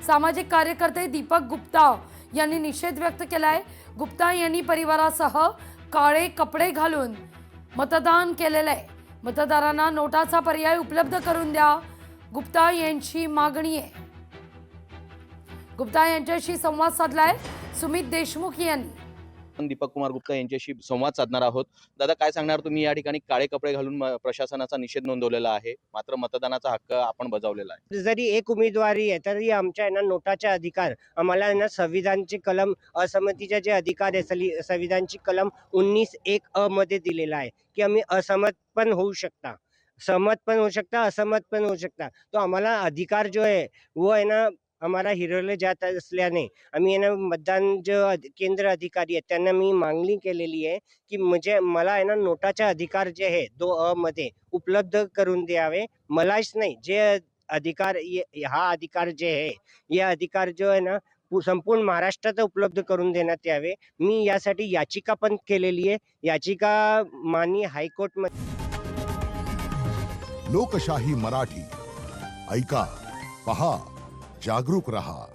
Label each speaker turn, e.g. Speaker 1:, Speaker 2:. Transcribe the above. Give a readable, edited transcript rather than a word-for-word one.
Speaker 1: सामाजिक कार्यकर्ते दीपक गुप्ता यांनी निषेध व्यक्त केलाय। गुप्ता यांनी परिवारासह काळे कपडे घालून मतदान केलेलं आहे। मतदारांना नोटाचा पर्याय उपलब्ध करून द्या, गुप्ता यांची मागणी आहे। गुप्ता यांच्याशी संवाद साधलाय सुमित देशमुख यांनी।
Speaker 2: दीपक कुमार गुप्ता यांच्याशी संवाद साधणार आहोत। दादा, काय सांगणार तुम्ही? या ठिकाणी काळे कपडे घालून प्रशासनाचा निषेध नोंदवलेला आहे, मात्र मतदानाचा हक्क आपण बजावलेला आहे।
Speaker 3: जरी एक उमेदवारी आहे तरी आमच्या नोटाचा अधिकार आम्हाला संविधानचे कलम असहमतीचे जे अधिकार आहे संविधानची कलम 19(1) मध्ये दिलेला आहे की आम्ही असहमत पण होऊ शकता, सहमत पण होऊ शकता, असहमत पण होऊ शकता। तो आम्हाला अधिकार जो आहे वो हमारा हिरवले जात असल्याने आम्ही मतदान जो केंद्र अधिकारी आहेत त्यांना मी मागणी केलेली आहे की म्हणजे मला नोटाचा अधिकार जे आहे 2(अ) मध्ये उपलब्ध करून द्यावे। मलाच नाही, जे अधिकार हा अधिकार जे आहे या अधिकार जो आहे संपूर्ण महाराष्ट्रात उपलब्ध करून देण्यात यावे। मी यासाठी याचिका पण केलेली आहे। याचिका माननीय हायकोर्ट मध्ये।
Speaker 4: लोकशाही मराठी ऐका, पहा, जागरूक रहा।